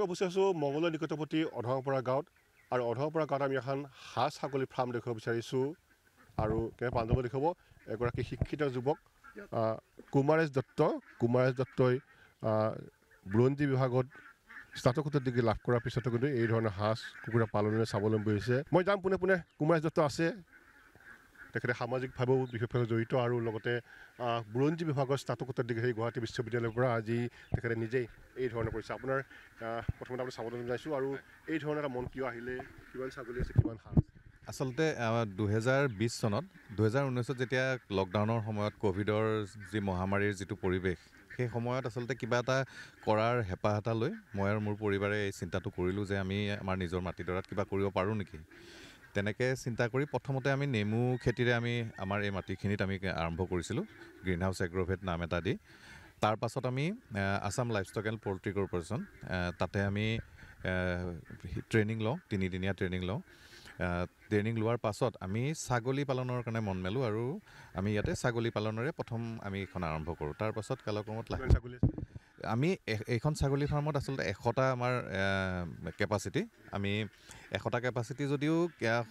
উপস্থিত আছোঁ মংগলৰ নিকটৱৰ্তী অধৰপৰা গাঁৱত আৰু অধৰপৰা গাঁৱত আমি এখন হাঁহ ছাগলী ফাৰ্ম দেখুৱাব বিচাৰিছোঁ আৰু কেনে পাঞ্জাৱ দেখুৱাব এগৰাকী শিক্ষিত যুৱক কুমাৰেশ দত্তই বুৰঞ্জী বিভাগত স্নাতকোত্তৰ ডিগ্ৰী লাভ কৰাৰ পিছতো কিন্তু এই ধৰণৰ হাঁহ কুকুৰা পালনেৰে স্বাৱলম্বী হৈছে। মই যাম পোনে পোনে কুমাৰেশ দত্ত আছে, তেখেতে সামাজিকভাৱেও বিশেষভাৱে জড়িত আৰু লগতে বুৰঞ্জী বিভাগৰ স্নাতকোত্তৰ ডিগ্ৰী গুৱাহাটী বিশ্ববিদ্যালয়ৰ পৰা আজি তেখেতে নিজেই এই ধৰণে কৰিছে। আপোনাৰ প্ৰথমতে আপুনি স্বাগতম জনাইছোঁ আৰু এই ধৰণৰ এটা মন কিয় আহিলে, কিমান ছাগলী আছে, কিমান হাঁহ? আচলতে 2020 চনত 2019 যেতিয়া লকডাউনৰ সময়ত ক'ভিডৰ যি মহামাৰীৰ যিটো পৰিৱেশ, সেই সময়ত আচলতে কিবা এটা কৰাৰ হেঁপাহ এটা লৈ মই আৰু মোৰ পৰিবাৰে এই চিন্তাটো কৰিলোঁ যে আমি আমাৰ নিজৰ মাটিডৰাত কিবা কৰিব পাৰোঁ নেকি। তেনেকৈ চিন্তা কৰি প্ৰথমতে আমি নেমু খেতিৰে আমাৰ এই মাটিখিনিত আমি আৰম্ভ কৰিছিলোঁ, গ্ৰীণ হাউচ এগ্ৰ'ভেট নাম এটা দি। তাৰ পাছত আমি Assam livestock and poultry corporation, তাতে আমি ট্ৰেইনিং লওঁ, 3দিনীয়া ট্ৰেইনিং লওঁ। ট্ৰেইনিং লোৱাৰ পাছত আমি ছাগলী পালনৰ কাৰণে মন মেলোঁ আৰু আমি ইয়াতে ছাগলী পালনেৰে প্ৰথম আমি এইখন আৰম্ভ কৰোঁ। তাৰপাছত কালক্ৰমত আমি এইখন ছাগলী ফাৰ্মত আচলতে 100টা আমাৰ কেপাচিটি। আমি 100টা কেপাচিটি যদিও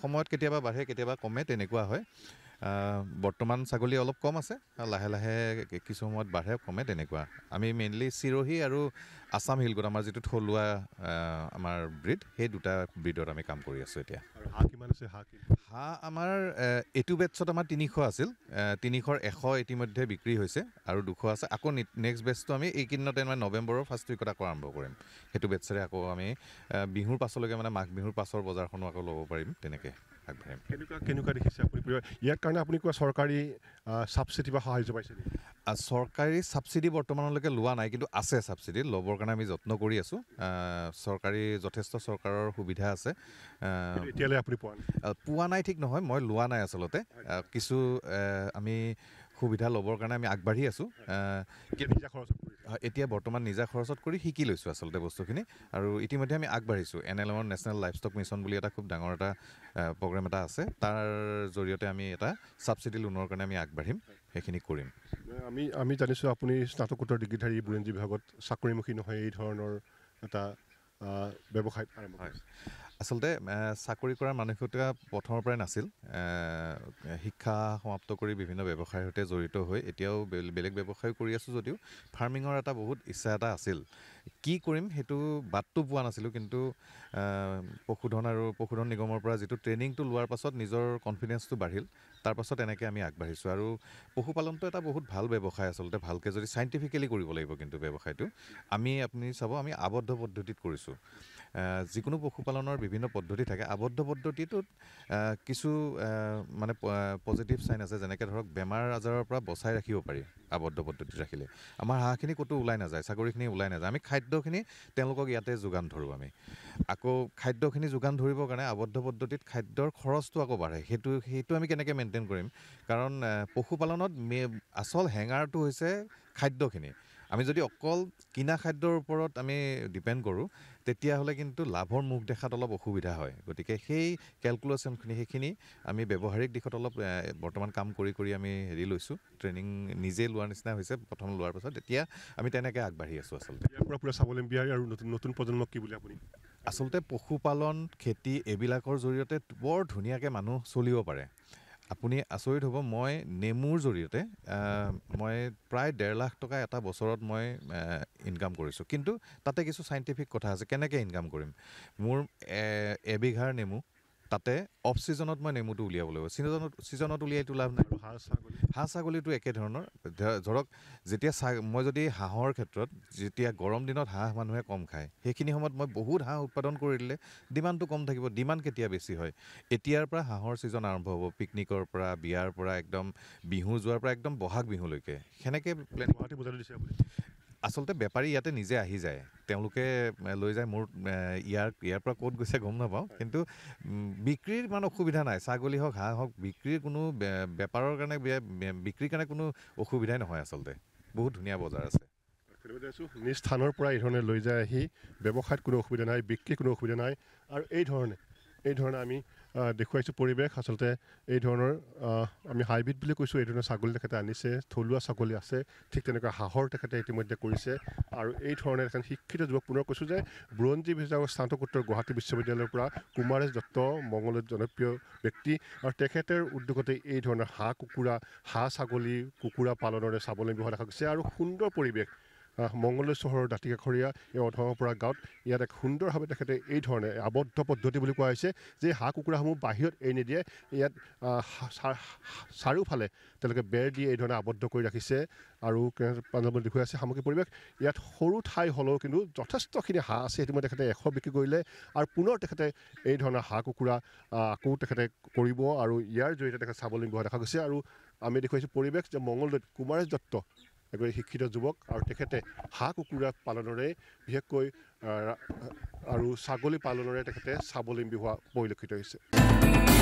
সময়ত কেতিয়াবা বাঢ়ে কেতিয়াবা কমে, তেনেকুৱা হয়। বৰ্তমান ছাগলী অলপ কম আছে, লাহে লাহে কিছু সময়ত বাঢ়ে কমে তেনেকুৱা। আমি মেইনলি চিৰহী আৰু আছাম হিলগোট, আমাৰ যিটো থলুৱা আমাৰ ব্ৰিড, সেই দুটা ব্ৰিডত আমি কাম কৰি আছোঁ এতিয়া। হাঁহ কিমান আছে? হাঁহ আমাৰ এইটো বেটছত আমাৰ 300 আছিল, 300ৰ 100 ইতিমধ্যে বিক্ৰী হৈছে আৰু 200 আছে। আকৌ নেক্সট বেটছটো আমি এইকেইদিনতে মানে নৱেম্বৰৰ ফাৰ্ষ্ট উইকত আকৌ আৰম্ভ কৰিম। সেইটো বেটছেৰে আকৌ আমি বিহুৰ পাছলৈকে মানে মাঘ বিহুৰ পাছৰ বজাৰখনো আকৌ ল'ব পাৰিম, তেনেকৈ আগবাঢ়িম। কেনেকুৱা দেখিছে আপুনি ইয়াৰ কাৰণে? আপুনি কিবা চৰকাৰী ছাবচিডি বা সাহায্য পাইছে নেকি? চৰকাৰী ছাবচিডি বৰ্তমানলৈকে লোৱা নাই, কিন্তু আছে ছাবচিডি ল'বৰ কাৰণে আমি যত্ন কৰি আছোঁ। যথেষ্ট চৰকাৰৰ সুবিধা আছে। এতিয়ালৈ আপুনি পোৱা নাই ঠিক নহয়, মই লোৱা নাই আচলতে। কিছু আমি সুবিধা ল'বৰ কাৰণে আমি আগবাঢ়ি আছোঁ। এতিয়া বৰ্তমান নিজা খৰচত কৰি শিকি লৈছোঁ আচলতে বস্তুখিনি, আৰু ইতিমধ্যে আমি আগবাঢ়িছোঁ। NLM নেশ্যনেল লাইভষ্টক মিছন বুলি এটা খুব ডাঙৰ এটা প্ৰগ্ৰেম এটা আছে, তাৰ জৰিয়তে আমি এটা ছাবচিডি লোনৰ কাৰণে আমি আগবাঢ়িম, সেইখিনি কৰিম। আমি জানিছোঁ আপুনি স্নাতকোত্তৰ ডিগ্ৰীধাৰী, বুৰঞ্জী বিভাগত চাকৰিমুখী নহয়, এই ধৰণৰ এটা ব্যৱসায় আৰম্ভ হয়। আচলতে চাকৰি কৰাৰ মানসিকতা প্ৰথমৰ পৰাই নাছিল। শিক্ষা সমাপ্ত কৰি বিভিন্ন ব্যৱসায়ৰ সৈতে জড়িত হৈ এতিয়াও বেলেগ ব্যৱসায়ো কৰি আছোঁ যদিও ফাৰ্মিঙৰ এটা বহুত ইচ্ছা এটা আছিল। কি কৰিম সেইটো বাটটো পোৱা নাছিলোঁ, কিন্তু পশুধন নিগমৰ পৰা যিটো ট্ৰেইনিংটো লোৱাৰ পাছত নিজৰ কনফিডেঞ্চটো বাঢ়িল। তাৰপাছত এনেকৈ আমি আগবাঢ়িছোঁ। আৰু পশুপালনটো এটা বহুত ভাল ব্যৱসায় আচলতে, ভালকৈ যদি চাইণ্টিফিকেলি কৰিব লাগিব। কিন্তু ব্যৱসায়টো আপুনি চাব, আমি আবদ্ধ পদ্ধতিত কৰিছোঁ। যিকোনো পশুপালনৰ বিভিন্ন পদ্ধতি থাকে, আবদ্ধ পদ্ধতিটোত কিছু মানে পজিটিভ চাইন আছে, যেনেকৈ ধৰক বেমাৰ আজাৰৰ পৰা বচাই ৰাখিব পাৰি আবদ্ধ পদ্ধতিত ৰাখিলে। আমাৰ হাঁহখিনি ক'তো ওলাই নাযায়, ছাগলীখিনি ওলাই নাযায়। আমি খাদ্যখিনি তেওঁলোকক ইয়াতে যোগান ধৰোঁ। আমি আকৌ খাদ্যখিনি যোগান ধৰিবৰ কাৰণে আবদ্ধ পদ্ধতিত খাদ্যৰ খৰচটো আকৌ বাঢ়ে। সেইটো আমি কেনেকৈ মেইনটেইন কৰিম? কাৰণ পশুপালনত আচল হেঙাৰটো হৈছে খাদ্যখিনি। আমি যদি অকল কিনা খাদ্যৰ ওপৰত আমি ডিপেণ্ড কৰোঁ, তেতিয়াহ'লে কিন্তু লাভৰ মুখ দেখাত অলপ অসুবিধা হয়। গতিকে সেই কেলকুলেশ্যনখিনি সেইখিনি আমি ব্যৱহাৰিক দিশত অলপ বৰ্তমান কাম কৰি আমি লৈছোঁ। ট্ৰেইনিং নিজে লোৱাৰ নিচিনা হৈছে প্ৰথম লোৱাৰ পাছত, এতিয়া আমি তেনেকৈ আগবাঢ়ি আছোঁ। আচলতে ইয়াৰ পৰা পূৰা স্বাৱলম্বী আৰু নতুন প্ৰজন্মক কি বুলি আপুনি? আচলতে পশুপালন, খেতি এইবিলাকৰ জৰিয়তে বৰ ধুনীয়াকৈ মানুহ চলিব পাৰে। আপুনি আচৰিত হ'ব, মই নেমুৰ জৰিয়তে মই প্ৰায় 1.5 লাখ টকা এটা বছৰত মই ইনকাম কৰিছোঁ। কিন্তু তাতে কিছু চাইণ্টিফিক কথা আছে, কেনেকৈ ইনকাম কৰিম। মোৰ এবিঘাৰ নেমু, তাতে অফ ছিজনত মই নেমুটো উলিয়াব লাগিব, ছিজনত উলিয়াইটো লাভ নাই। হাঁহ ছাগলীটো একেধৰণৰ। ধৰক যেতিয়া মই যদি হাঁহৰ ক্ষেত্ৰত, যেতিয়া গৰম দিনত হাঁহ মানুহে কম খায়, সেইখিনি সময়ত মই বহুত হাঁহ উৎপাদন কৰি দিলে ডিমাণ্ডটো কম থাকিব। ডিমাণ্ড কেতিয়া বেছি হয়? এতিয়াৰ পৰা হাঁহৰ ছিজন আৰম্ভ হ'ব, পিকনিকৰ পৰা, বিয়াৰ পৰা, একদম বিহু যোৱাৰ পৰা একদম বহাগ বিহুলৈকে। সেনেকৈ প্লেন বুজাই দিছে আপুনি। আচলতে বেপাৰী ইয়াতে নিজে আহি যায়, তেওঁলোকে লৈ যায়। মোৰ ইয়াৰ পৰা ক'ত গৈছে গম নাপাওঁ, কিন্তু বিক্ৰীৰ ইমান অসুবিধা নাই। ছাগলী হওক, হাঁহ হওক, বিক্ৰীৰ কোনো বেপাৰৰ কাৰণে, বিক্ৰীৰ কাৰণে কোনো অসুবিধাই নহয়। আচলতে বহুত ধুনীয়া বজাৰ আছে। নিজ স্থানৰ পৰা এই ধৰণে লৈ যায় আহি ব্যৱসায়ত কোনো অসুবিধা নাই, বিক্ৰীত কোনো অসুবিধা নাই। আৰু এই ধৰণে আমি দেখুৱাইছোঁ পৰিৱেশ আচলতে এই ধৰণৰ আমি হাইব্ৰিড বুলি কৈছোঁ এই ধৰণৰ ছাগলী তেখেতে আনিছে থলুৱা ছাগলী আছে ঠিক তেনেকৈ হাঁহৰ তেখেতে ইতিমধ্যে কৰিছে আৰু এই ধৰণে এখন শিক্ষিত যুৱক পুনৰ কৈছোঁ যে বুৰঞ্জী বিভাগৰ স্নাতকোত্তৰ গুৱাহাটী বিশ্ববিদ্যালয়ৰ পৰা কুমাৰেশ দত্ত মংগলদৈত জনপ্ৰিয় ব্যক্তি আৰু তেখেতৰ উদ্যোগতে এই ধৰণৰ হাঁহ কুকুৰা হাঁহ ছাগলী কুকুৰা পালনৰে স্বাৱলম্বী হোৱা দেখা গৈছে আৰু সুন্দৰ পৰিৱেশ মংগলদৈ চহৰৰ দাঁতিকাষৰীয়া এই অধৰপৰা গাঁৱত ইয়াত এক সুন্দৰভাৱে তেখেতে এই ধৰণে আবদ্ধ পদ্ধতি বুলি কোৱা হৈছে যে হাঁহ কুকুৰাসমূহ বাহিৰত এৰি নিদিয়ে ইয়াত চাৰিওফালে তেওঁলোকে বেৰ দি এই ধৰণে আবদ্ধ কৰি ৰাখিছে আৰু পাঞ্জাৱত দেখুৱাই আছে সামগ্ৰিক পৰিৱেশ ইয়াত সৰু ঠাই হ'লেও কিন্তু যথেষ্টখিনি হাঁহ আছে সেইটো মই তেখেতে 100 বিক্ৰী কৰিলে আৰু পুনৰ তেখেতে এই ধৰণৰ হাঁহ কুকুৰা আকৌ তেখেতে কৰিব আৰু ইয়াৰ জৰিয়তে তেখেতে স্বাৱলম্বী হোৱা দেখা গৈছে আৰু আমি দেখুৱাইছোঁ পৰিৱেশ যে মংগলদৈত কুমাৰেশ দত্ত এগৰাকী শিক্ষিত যুৱক আৰু তেখেতে হাঁহ কুকুৰা পালনৰে বিশেষকৈ আৰু ছাগলী পালনৰে তেখেতে স্বাৱলম্বী হোৱা পৰিলক্ষিত হৈছে